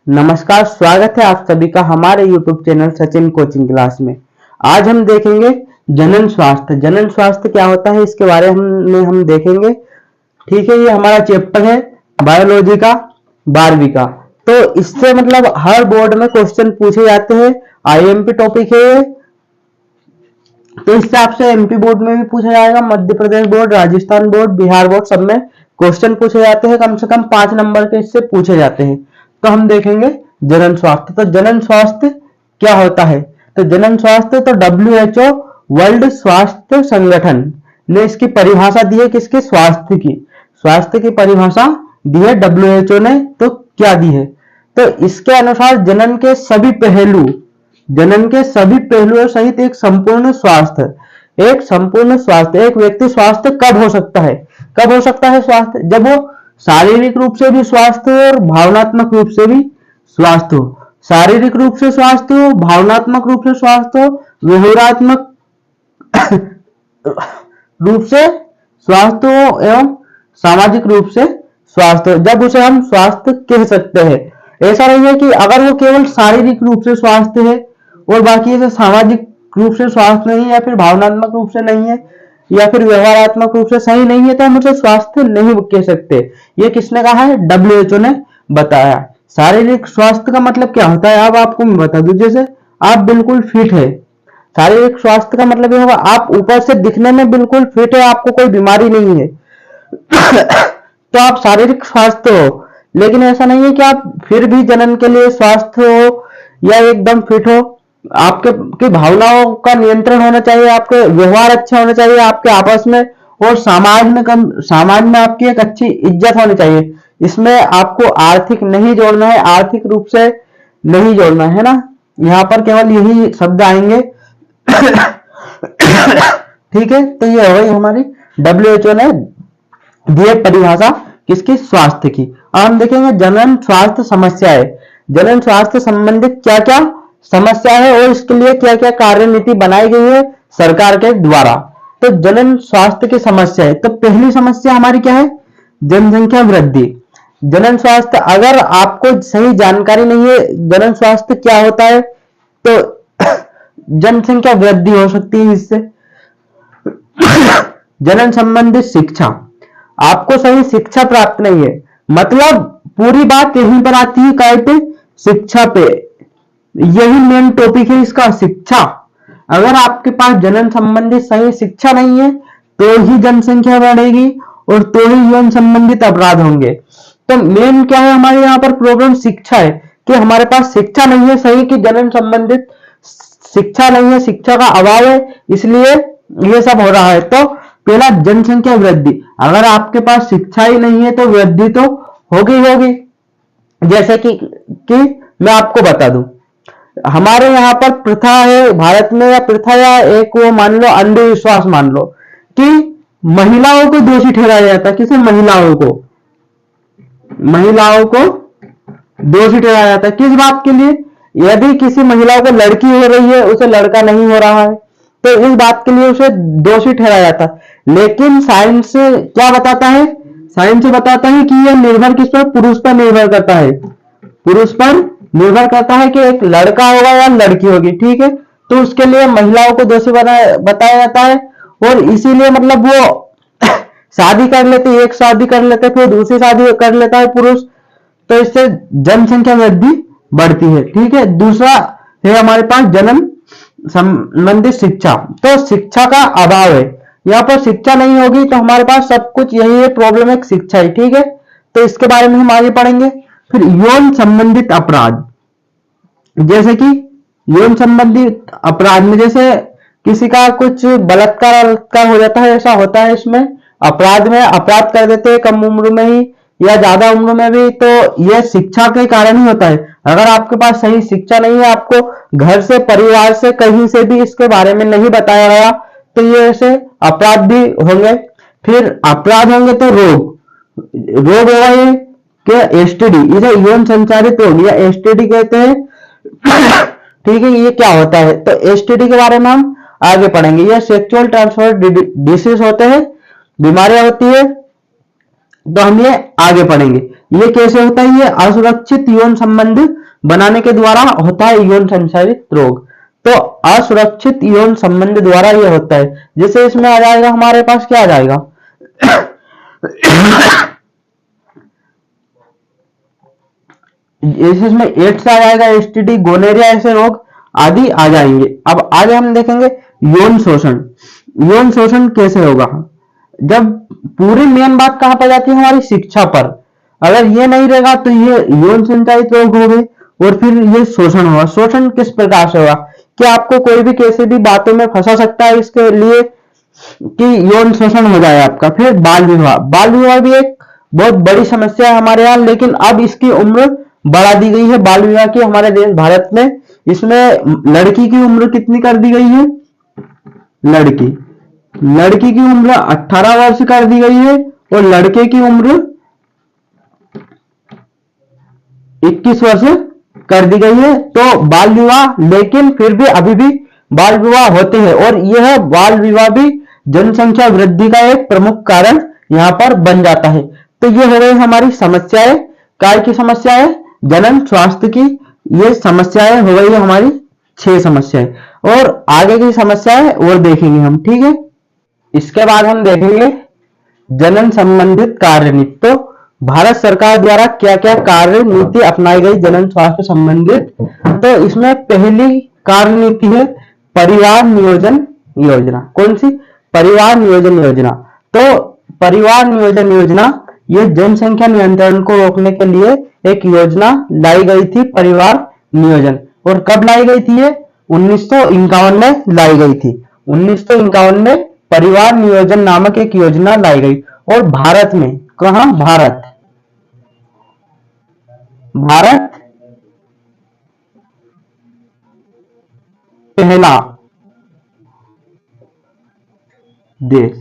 नमस्कार, स्वागत है आप सभी का हमारे YouTube channel Sachin coaching class में। आज हम देखेंगे जनन स्वास्थ्य। जनन स्वास्थ्य क्या होता है इसके बारे में हम देखेंगे। ठीक है, ये हमारा चैप्टर है बायोलॉजी का 12वीं का। तो इससे मतलब हर बोर्ड में क्वेश्चन पूछे जाते हैं, IMP टॉपिक है ये। तो इससे आपसे MP बोर्ड में भी पूछा जाएगा, Madhya Pradesh board, Rajasthan board, Bihar board, सब में क्वेश्चन पूछे जाते हैं। कम से कम 5 नंबर के इससे पूछे जाते हैं। तो हम देखेंगे जनन स्वास्थ्य। तो जनन स्वास्थ्य क्या होता है? तो जनन स्वास्थ्य तो WHO वर्ल्ड स्वास्थ्य संगठन ने इसकी परिभाषा दी है। किसकी? स्वास्थ्य की। स्वास्थ्य की परिभाषा दी है WHO ने। तो क्या दी है? तो इसके अनुसार जनन के सभी पहलुओं सहित एक संपूर्ण स्वास्थ्य, एक व्यक्ति स्वास्थ्य कब हो सकता है? स्वास्थ्य जब वो शारीरिक रूप से भी स्वास्थ्य हो और भावनात्मक रूप से भी स्वास्थ्य हो। शारीरिक रूप से स्वास्थ्य हो, भावनात्मक रूप से स्वास्थ्य हो, व्यवहारात्मक रूप से स्वास्थ्य हो एवं सामाजिक रूप से स्वास्थ्य हो, जब उसे हम स्वास्थ्य कह सकते हैं। ऐसा नहीं है कि अगर वो केवल शारीरिक रूप से स्वास्थ्य है और बाकी ऐसे सामाजिक रूप से स्वास्थ्य नहीं है, या फिर भावनात्मक रूप से नहीं है, या फिर व्यवहारात्मक रूप से सही नहीं है, तो हम उसे स्वास्थ्य नहीं कह सकते। ये किसने कहा है? WHO ने बताया। शारीरिक स्वास्थ्य का मतलब क्या होता है? अब आपको मैं बता दूं। जैसे आप बिल्कुल फिट है, शारीरिक स्वास्थ्य का मतलब ये होगा आप ऊपर से दिखने में बिल्कुल फिट है, आपको कोई बीमारी नहीं है तो आप शारीरिक स्वास्थ्य हो। लेकिन ऐसा नहीं है कि आप फिर भी जनन के लिए स्वस्थ हो या एकदम फिट हो। आपके की भावनाओं का नियंत्रण होना चाहिए, आपके व्यवहार अच्छे होने चाहिए आपके आपस में, और समाज में आपकी एक अच्छी इज्जत होनी चाहिए। इसमें आपको आर्थिक नहीं जोड़ना है, आर्थिक रूप से नहीं जोड़ना है ना। यहाँ पर केवल यही शब्द आएंगे ठीक है। तो ये हो गई हमारी WHO ने दिए परिभाषा किसकी? स्वास्थ्य की। अब हम देखेंगे जनन स्वास्थ्य समस्याएं। जनन स्वास्थ्य संबंधित क्या क्या समस्या है और इसके लिए क्या क्या कार्य नीति बनाई गई है सरकार के द्वारा। तो जनन स्वास्थ्य की समस्या है। तो पहली समस्या हमारी क्या है? जनसंख्या वृद्धि। जनन स्वास्थ्य, अगर आपको सही जानकारी नहीं है जनन स्वास्थ्य क्या होता है, तो जनसंख्या वृद्धि हो सकती है इससे। जनन संबंधित शिक्षा, आपको सही शिक्षा प्राप्त नहीं है, मतलब पूरी बात यहीं पर आती है काय पे? शिक्षा पे। यही मेन टॉपिक है इसका, शिक्षा। अगर आपके पास जनन संबंधित सही शिक्षा नहीं है तो ही जनसंख्या बढ़ेगी और तो ही यौन संबंधित अपराध होंगे। तो मेन क्या है हमारे यहाँ पर प्रॉब्लम? शिक्षा है कि हमारे पास शिक्षा नहीं है सही, कि जनन संबंधित शिक्षा नहीं है, शिक्षा का अभाव है, इसलिए ये सब हो रहा है। तो पहला जनसंख्या वृद्धि, अगर आपके पास शिक्षा ही नहीं है तो वृद्धि तो होगी। जैसे कि मैं आपको बता दूं, हमारे यहाँ पर प्रथा है भारत में, या प्रथा या एक वो मान लो अंधविश्वास मान लो, कि महिलाओं को दोषी ठहराया जाता है। किसे? महिलाओं को दोषी ठहराया जाता है। किस बात के लिए? यदि किसी महिला को लड़की हो रही है, उसे लड़का नहीं हो रहा है, तो इस बात के लिए उसे दोषी ठहराया जाता है। लेकिन साइंस क्या बताता है? साइंस बताता है कि यह निर्भर किस पर? पुरुष पर निर्भर करता है। पुरुष पर निर्भर करता है कि एक लड़का होगा या लड़की होगी। ठीक है, तो उसके लिए महिलाओं को दोषी बताया जाता है। और इसीलिए मतलब वो शादी कर लेते, एक शादी कर लेते, फिर दूसरी शादी कर लेता है पुरुष, तो इससे जनसंख्या वृद्धि बढ़ती है। ठीक है, दूसरा है हमारे पास जनन संबंधित शिक्षा। तो शिक्षा का अभाव है, यहाँ पर शिक्षा नहीं होगी तो हमारे पास सब कुछ यही है, प्रॉब्लम है शिक्षा ही। ठीक है, तो इसके बारे में हम आगे पढ़ेंगे। फिर यौन संबंधित अपराध, जैसे कि यौन संबंधित अपराध में जैसे किसी का कुछ बलात्कार हो जाता है, ऐसा होता है इसमें अपराध में, अपराध कर देते हैं कम उम्र में ही या ज्यादा उम्र में भी, तो यह शिक्षा के कारण ही होता है। अगर आपके पास सही शिक्षा नहीं है, आपको घर से, परिवार से, कहीं से भी इसके बारे में नहीं बताया गया, तो ये ऐसे अपराध भी होंगे। फिर अपराध होंगे तो रोग होगा ये क्या? STD, इसे यौन संचारित रोग या STD कहते हैं ठीक है, ये क्या होता है? तो STD के बारे में हम आगे पढ़ेंगे। ये सेक्सुअल ट्रांसफर डिसीज होते हैं, बीमारियां होती है, तो हम ये आगे पढ़ेंगे। ये कैसे होता है? ये असुरक्षित यौन संबंध बनाने के द्वारा होता है यौन संचारित रोग। तो असुरक्षित यौन संबंध द्वारा ये होता है। जैसे इसमें आ जाएगा हमारे पास, क्या आ जाएगा? इसमें एड्स आ जाएगा, एसटीडी, गोनेरिया, ऐसे रोग आदि आ जाएंगे। अब आगे हम देखेंगे यौन शोषण। यौन शोषण कैसे होगा? जब पूरी मेन बात कहां पर जाती है? हमारी शिक्षा पर। अगर ये नहीं रहेगा तो ये यौन संचालित रोग हो गए, और फिर ये शोषण होगा। शोषण किस प्रकार से होगा? कि आपको कोई भी कैसे भी बातों में फंसा सकता है इसके लिए कि यौन शोषण हो जाए आपका। फिर बाल विवाह। बाल विवाह भी एक बहुत बड़ी समस्या है हमारे यहाँ, लेकिन अब इसकी उम्र बढ़ा दी गई है बाल विवाह की हमारे देश भारत में। इसमें लड़की की उम्र कितनी कर दी गई है? लड़की लड़की की उम्र 18 वर्ष कर दी गई है, और लड़के की उम्र 21 वर्ष कर दी गई है। तो बाल विवाह, लेकिन फिर भी अभी भी बाल विवाह होते हैं, और यह बाल विवाह भी जनसंख्या वृद्धि का एक प्रमुख कारण यहां पर बन जाता है। तो ये हो गई हमारी समस्याएं, काय की समस्याएं, जनन स्वास्थ्य की ये समस्याएं हो गई हमारी 6 समस्याएं, और आगे की समस्याएं और देखेंगे हम, ठीक है। इसके बाद हम देखेंगे जनन संबंधित कार्य नीति। तो भारत सरकार द्वारा क्या क्या कार्य नीति अपनाई गई जनन स्वास्थ्य संबंधित? तो इसमें पहली कार्य नीति है परिवार नियोजन योजना। कौन सी? परिवार नियोजन योजना। तो परिवार नियोजन योजना ये जनसंख्या नियंत्रण को रोकने के लिए एक योजना लाई गई थी, परिवार नियोजन। और कब लाई गई थी? ये 1951 में लाई गई थी। 1951 में परिवार नियोजन नामक एक योजना लाई गई। और भारत में, कहा? भारत पहला देश,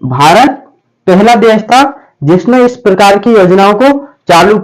भारत पहला देश था जिसने इस प्रकार की योजनाओं को चालू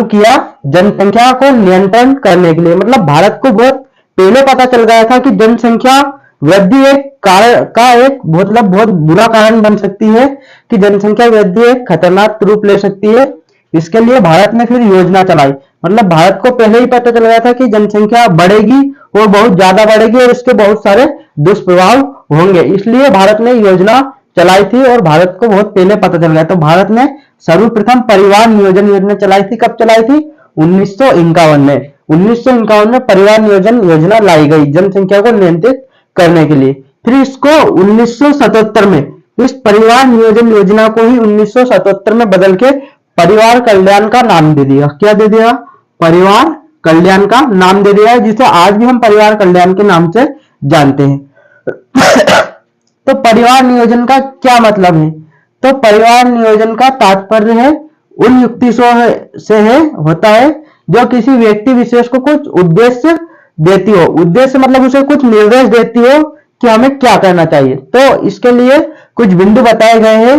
किया जनसंख्या को नियंत्रण करने के लिए। मतलब भारत को बहुत पहले पता चल गया था कि जनसंख्या वृद्धि एक कारण का एक बहुत बुरा कारण बन सकती है, कि जनसंख्या वृद्धि एक खतरनाक रूप ले सकती है। इसके लिए भारत ने फिर योजना चलाई। मतलब भारत को पहले ही पता चल गया था कि जनसंख्या बढ़ेगी और बहुत ज्यादा बढ़ेगी, और इसके बहुत सारे दुष्प्रभाव होंगे। इसलिए भारत ने योजना चलाई थी, और भारत को बहुत पहले पता चल गया। तो भारत ने सर्वप्रथम परिवार नियोजन योजना चलाई थी। कब चलाई थी? 1951 में। 1951 में परिवार नियोजन योजना लाई गई जनसंख्या को नियंत्रित करने के लिए। फिर इसको 1977 में, इस परिवार नियोजन योजना को ही 1977 में बदल के परिवार कल्याण का नाम दे दिया। क्या दे दिया? परिवार कल्याण का नाम दे दिया है, जिसे आज भी हम परिवार कल्याण के नाम से जानते हैं। तो परिवार नियोजन का क्या मतलब है? तो परिवार नियोजन का तात्पर्य है उन युक्ति से होता है जो किसी व्यक्ति विशेष को कुछ उद्देश्य देती हो। उद्देश्य मतलब उसे कुछ निर्देश देती हो कि हमें क्या करना चाहिए। तो इसके लिए कुछ बिंदु बताए गए हैं।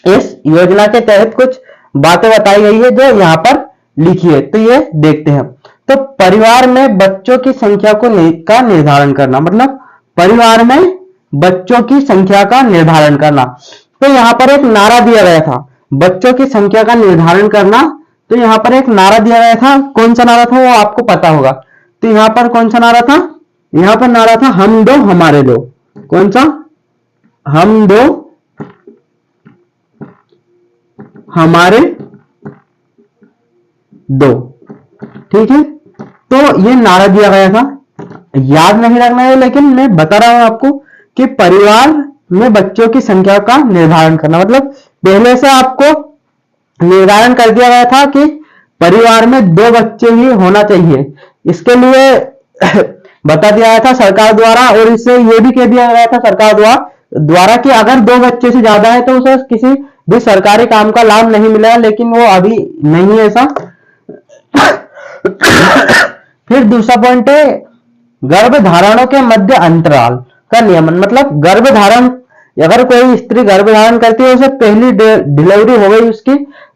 इस योजना के तहत कुछ बातें बताई गई है जो यहाँ पर लिखी है, तो ये देखते हैं। तो परिवार में बच्चों की संख्या का निर्धारण करना, मतलब परिवार में बच्चों की संख्या का निर्धारण करना। तो यहाँ पर एक नारा दिया गया था, बच्चों की संख्या का निर्धारण करना। तो यहाँ पर एक नारा दिया गया था। कौन सा नारा था वो आपको पता होगा। तो यहाँ पर कौन सा नारा था? यहाँ पर नारा था हम दो हमारे दो। कौन सा? हम दो हमारे दो। ठीक है, तो ये नारा दिया गया था। याद नहीं रखना है, लेकिन मैं बता रहा हूं आपको कि परिवार में बच्चों की संख्या का निर्धारण करना, मतलब पहले से आपको निर्धारण कर दिया गया था कि परिवार में 2 बच्चे ही होना चाहिए। इसके लिए बता दिया गया था सरकार द्वारा, और इससे यह भी कह दिया गया था सरकार द्वारा कि अगर 2 बच्चे से ज्यादा है तो उसे किसी भी सरकारी काम का लाभ नहीं मिलेगा, लेकिन वो अभी नहीं है ऐसा। फिर दूसरा पॉइंट है गर्भधारणों के मध्य अंतराल का नियमन। मतलब गर्भधारण, अगर कोई स्त्री गर्भधारण करती है, उसे पहली डिलीवरी हो गई उसकी,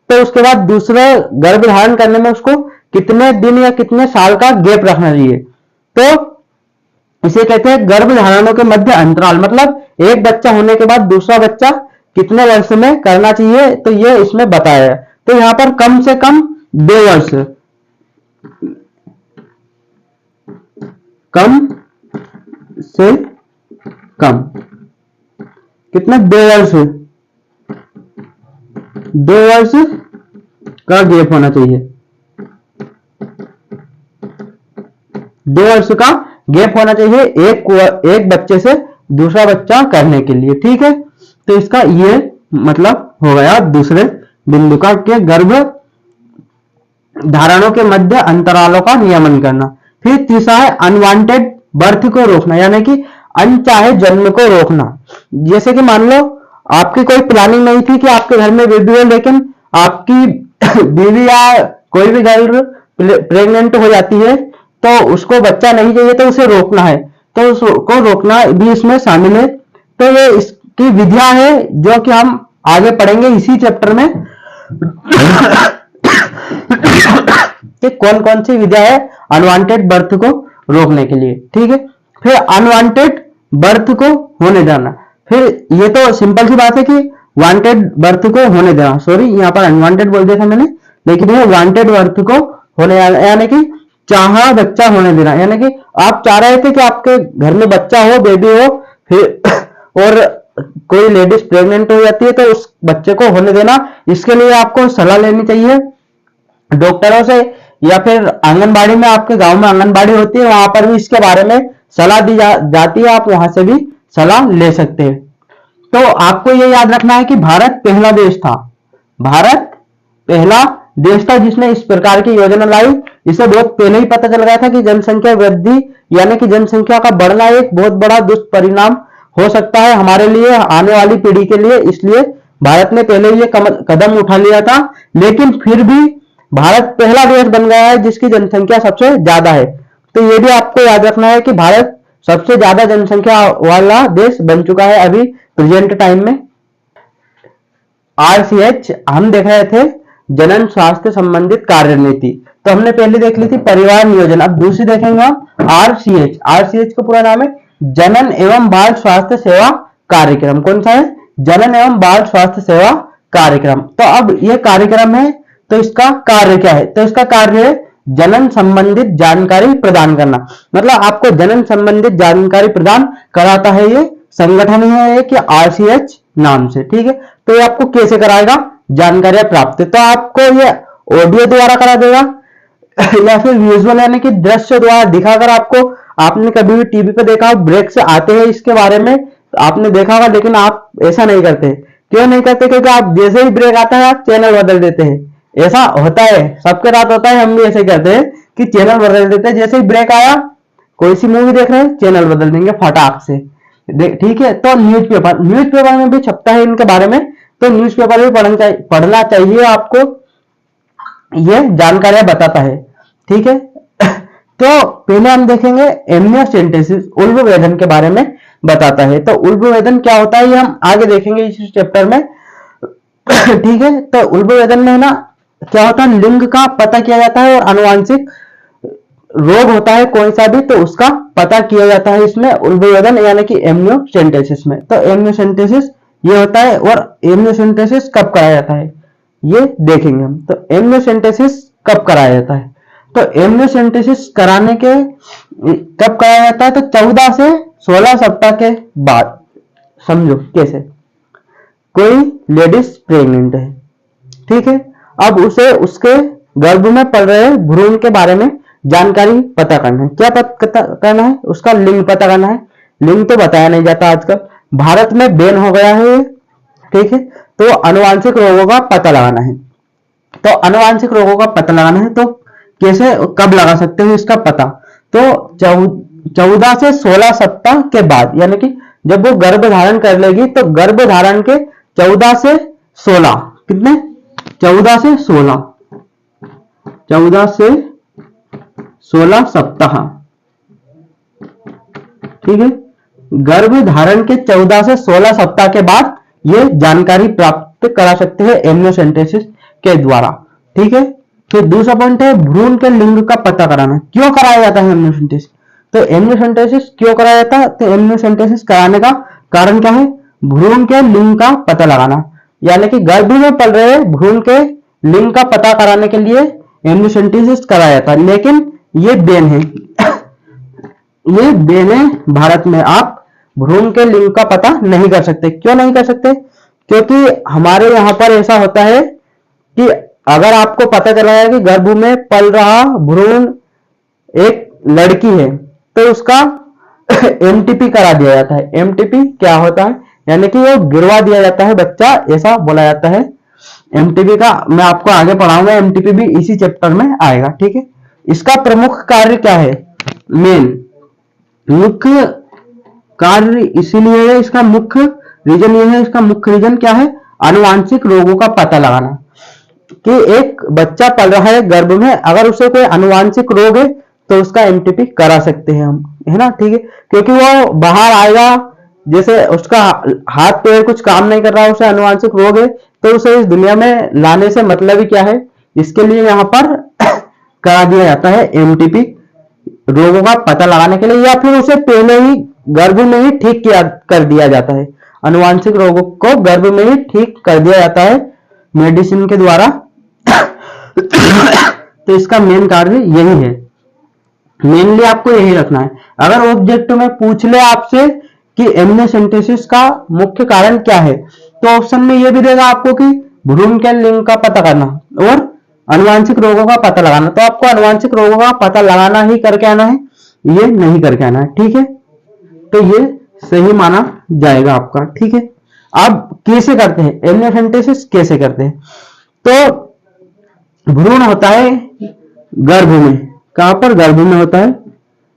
तो उसके बाद दूसरे गर्भधारण करने में उसको कितने दिन या कितने साल का गैप रखना चाहिए। तो इसे कहते हैं गर्भ धारणों के मध्य अंतराल, मतलब एक बच्चा होने के बाद दूसरा बच्चा कितने वर्ष में करना चाहिए, तो ये इसमें बताया है। तो यहाँ पर कम से कम 2 वर्ष, कम से कम कितना, 2 वर्ष, 2 वर्ष का गैप होना चाहिए, 2 वर्ष का गैप होना चाहिए एक बच्चे से दूसरा बच्चा करने के लिए, ठीक है। तो इसका ये मतलब हो गया दूसरे बिंदु का, कि गर्भ धारणों के मध्य अंतरालों का नियमन करना। फिर तीसरा है अनवांटेड बर्थ को रोकना, यानी कि अनचाहे जन्म को रोकना। जैसे कि मान लो आपकी कोई प्लानिंग नहीं थी कि आपके घर में बेबी हो, लेकिन आपकी बीवी या कोई भी गर्ल प्रेग्नेंट हो जाती है, तो उसको बच्चा नहीं चाहिए, तो उसे रोकना है, तो उसको रोकना भी इसमें शामिल है। तो ये इसकी विधियां है जो कि हम आगे पढ़ेंगे इसी चैप्टर में कि कौन कौन सी विधियां है अनवांटेड बर्थ को रोकने के लिए, ठीक है। फिर अनवांटेड बर्थ को होने देना, फिर ये तो सिंपल सी बात है कि वांटेड बर्थ को होने देना, सॉरी यहाँ पर अनवांटेड बोल दिया था मैंने, लेकिन ये वांटेड बर्थ को होने, यानी कि चाहा बच्चा होने देना, यानी कि आप चाह रहे थे कि आपके घर में बच्चा हो, बेबी हो, फिर और कोई लेडीज प्रेग्नेंट हो जाती है तो उस बच्चे को होने देना। इसके लिए आपको सलाह लेनी चाहिए डॉक्टरों से, या फिर आंगनबाड़ी में, आपके गांव में आंगनबाड़ी होती है, वहां पर भी इसके बारे में सलाह दी जाती है, आप वहां से भी सलाह ले सकते हैं। तो आपको ये याद रखना है कि भारत पहला देश था, भारत पहला देश था जिसने इस प्रकार की योजना लाई। इसे बहुत पहले ही पता चल गया था कि जनसंख्या वृद्धि यानी कि जनसंख्या का बढ़ना एक बहुत बड़ा दुष्परिणाम हो सकता है हमारे लिए, आने वाली पीढ़ी के लिए, इसलिए भारत ने पहले ये कदम उठा लिया था। लेकिन फिर भी भारत पहला देश बन गया है जिसकी जनसंख्या सबसे ज्यादा है। तो ये भी आपको याद रखना है कि भारत सबसे ज्यादा जनसंख्या वाला देश बन चुका है अभी प्रेजेंट टाइम में। RCH हम देख रहे थे जनन स्वास्थ्य संबंधित कार्यनीति, तो हमने पहले देख ली थी परिवार नियोजन, अब दूसरी देखेंगे हम RCH। RCH का पूरा नाम है जनन एवं बाल स्वास्थ्य सेवा कार्यक्रम। कौन सा है? जनन एवं बाल स्वास्थ्य सेवा कार्यक्रम। तो अब ये कार्यक्रम है, तो इसका कार्य क्या है? तो इसका कार्य है जनन संबंधित जानकारी प्रदान करना, मतलब आपको जनन संबंधित जानकारी प्रदान कराता है ये संगठन है कि RCH नाम से, ठीक है। तो ये आपको कैसे कराएगा? जानकारियां प्राप्त, तो आपको ये ऑडियो द्वारा करा देगा या फिर विजुअल यानी कि दृश्य द्वारा दिखाकर आपको, आपने कभी भी टीवी पे देखा ब्रेक से आते हैं इसके बारे में आपने देखा होगा, लेकिन आप ऐसा नहीं करते। क्यों नहीं करते? क्योंकि आप जैसे ही ब्रेक आता है आप चैनल बदल देते हैं। ऐसा होता है, सबके साथ होता है, हम भी ऐसे करते हैं कि चैनल बदल देते हैं। जैसे ही ब्रेक आया, कोई सी मूवी देख रहे हैं, चैनल बदल देंगे फटाक से, ठीक है। तो न्यूज़पेपर में भी छपता है इनके बारे में, तो न्यूज़पेपर भी पढ़ना चाहिए आपको, ये जानकारियां बताता है, ठीक है। तो पहले हम देखेंगे एमनियोसेंटेसिस, उल्बवेधन के बारे में बताता है। तो उल्बवेधन क्या होता है ये हम आगे देखेंगे इस चैप्टर में, ठीक है। तो उल्बवेधन में ना क्या होता है, लिंग का पता किया जाता है और आनुवांशिक रोग होता है कोई सा भी, तो उसका पता किया जाता है इसमें उल्बवेधन यानी कि एमनियोसेंटेसिस में। तो एमनियोसेंटेसिस ये होता है, और एमनियोसेंटेसिस कब कराया जाता है ये देखेंगे हम। तो एमनियोसेंटेसिस कब कराया जाता है? तो एमनियोसेंटेसिस कराने के कब कराया जाता है? तो 14 से 16 सप्ताह के बाद। समझो कैसे, कोई लेडीज प्रेग्नेंट है, ठीक है, अब उसे उसके गर्भ में पड़ रहे भ्रूण के बारे में जानकारी पता करना है। क्या पता करना है? उसका लिंग पता करना है। लिंग तो बताया नहीं जाता आजकल, भारत में बैन हो गया है, ठीक है। तो आनुवांशिक रोगों का पता लगाना है। तो आनुवांशिक रोगों का पता लगाना है, तो कैसे, कब लगा सकते हैं इसका पता? तो 14 से 16 सप्ताह के बाद, यानी कि जब वो गर्भ धारण कर लेगी, तो गर्भ धारण के 14 से 16, कितने? 14 से 16, 14 से 16 सप्ताह, ठीक है। गर्भ धारण के 14 से 16 सप्ताह के बाद ये जानकारी प्राप्त करा सकते हैं एमनियोसेंटेसिस के द्वारा, ठीक है। तो दूसरा पॉइंट है भ्रूण के लिंग का पता कराना। क्यों कराया जाता है एमनियोसेंटेसिस? तो एमनियोसेंटेसिस क्यों कराया जाता है? तो एमनियोसेंटेसिस कराने का कारण क्या है? भ्रूण के लिंग का पता लगाना, यानी कि गर्भ में पल रहे भ्रूण के लिंग का पता कराने के लिए एमनियोसेंटेसिस कराया जाता है। लेकिन ये बैन है ये बैन है भारत में। आप भ्रूण के लिंग का पता नहीं कर सकते। क्यों नहीं कर सकते? क्योंकि हमारे यहाँ पर ऐसा होता है कि अगर आपको पता चला है कि गर्भ में पल रहा भ्रूण एक लड़की है तो उसका एमटीपी करा दिया जाता है। एमटीपी क्या होता है? यानी कि वो गिरवा दिया जाता है बच्चा, ऐसा बोला जाता है। एमटीपी का मैं आपको आगे पढ़ाऊंगा, एमटीपी भी इसी चैप्टर में आएगा, ठीक है। इसका प्रमुख कार्य क्या है? मुख्य कार्य इसीलिए है, इसका मुख्य रीजन ये है, इसका मुख्य रीजन क्या है? आनुवांशिक रोगों का पता लगाना। कि एक बच्चा पल रहा है गर्भ में, अगर उसे कोई आनुवांशिक रोग है तो उसका एमटीपी करा सकते हैं हम, है ना, ठीक है। क्योंकि वो बाहर आएगा, जैसे उसका हाथ पैर कुछ काम नहीं कर रहा है, उसे आनुवांशिक रोग है, तो उसे इस दुनिया में लाने से मतलब ही क्या है? इसके लिए यहाँ पर करा दिया जाता है एमटीपी, रोगों का पता लगाने के लिए, या फिर उसे पहले ही गर्भ में ही ठीक किया कर दिया जाता है। आनुवांशिक रोगों को गर्भ में ही ठीक कर दिया जाता है मेडिसिन के द्वारा। तो इसका मेन कार्य यही है, मेनली आपको यही रखना है। अगर ऑब्जेक्ट में पूछ ले आपसे कि एमनियोसेंटेसिस का मुख्य कारण क्या है, तो ऑप्शन में यह भी देगा आपको कि भ्रूण के लिंग का पता करना और आनुवांशिक रोगों का पता लगाना। तो आपको आनुवांशिक रोगों का पता लगाना ही करके आना है, ये नहीं करके आना है, ठीक है। तो ये सही माना जाएगा आपका, ठीक है। अब कैसे करते हैं एमनियोसेंटेसिस? कैसे करते हैं? तो भ्रूण होता है गर्भ में। कहां पर? गर्भ में होता है।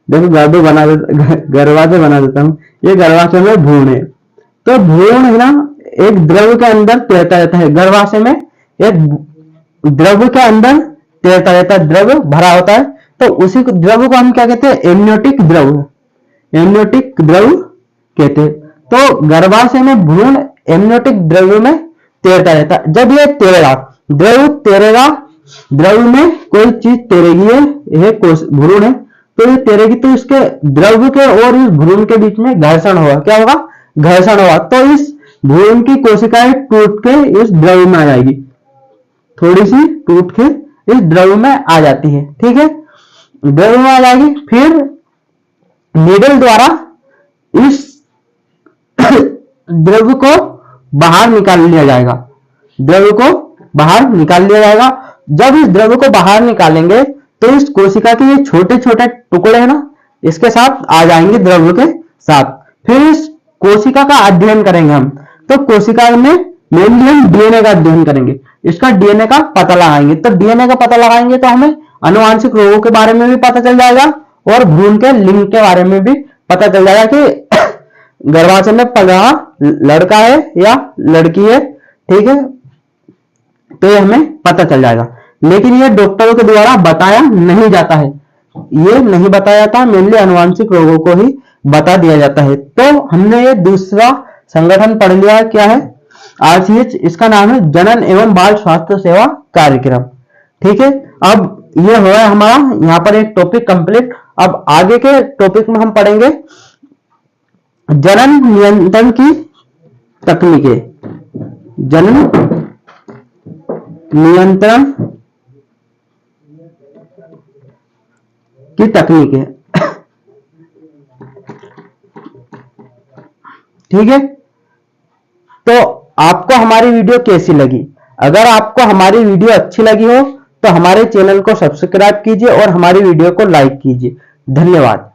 देखो गर्भ बना गर्भाशय बना देता हूं, ये गर्भाशय में भ्रूण है। तो भ्रूण है ना, एक द्रव के अंदर तैरता रहता है। गर्भाशय में एक द्रव के अंदर तैरता रहता है, द्रव भरा होता है। तो उसी द्रव को हम क्या कहते हैं? एमनियोटिक द्रव, एमनियोटिक द्रव कहते हैं। तो गर्भाशय में भ्रूण एमनियोटिक द्रव में तैरता रहता है। जब ये तैरेगा, द्रव तैरेगा, द्रव में कोई चीज तैरेगी, यह भ्रूण है, तो ये तैरेगी, तो इसके द्रव के और इस भ्रूण के बीच में घर्षण होगा। क्या होगा? घर्षण होगा। तो इस भ्रूण की कोशिकाएं टूट के इस द्रव में आ जाएगी, थोड़ी सी टूट के इस द्रव में आ जाती है, ठीक है, द्रव में आ जाएगी। फिर नीडल द्वारा इस द्रव को बाहर निकाल लिया जाएगा, द्रव को बाहर निकाल लिया जाएगा। जब इस द्रव को बाहर निकालेंगे तो इस कोशिका के ये छोटे छोटे टुकड़े हैं ना, इसके साथ आ जाएंगे द्रव के साथ। फिर इस कोशिका का अध्ययन करेंगे हम। तो कोशिका में मेनली हम डीएनए का अध्ययन करेंगे, इसका डीएनए का पता लगाएंगे। तो डीएनए का पता लगाएंगे तो हमें आनुवांशिक रोगों के बारे में भी पता चल जाएगा और भ्रूण के लिंग के बारे में भी पता चल जाएगा कि गर्भाशय में पल रहा लड़का है या लड़की है, ठीक है। तो ये हमें पता चल जाएगा, लेकिन ये डॉक्टरों के द्वारा बताया नहीं जाता है, ये नहीं बताया जाता, मेनली आनुवांशिक रोगों को ही बता दिया जाता है। तो हमने ये दूसरा संगठन पढ़ लिया है, क्या है? आरसीएच, इसका नाम है जनन एवं बाल स्वास्थ्य सेवा कार्यक्रम, ठीक है। अब ये हो है हमारा यहाँ पर एक टॉपिक कंप्लीट। अब आगे के टॉपिक में हम पढ़ेंगे जनन नियंत्रण की तकनीकें, जनन नियंत्रण की तकनीकें, ठीक है। तो आपको हमारी वीडियो कैसी लगी? अगर आपको हमारी वीडियो अच्छी लगी हो तो हमारे चैनल को सब्सक्राइब कीजिए और हमारी वीडियो को लाइक कीजिए। धन्यवाद।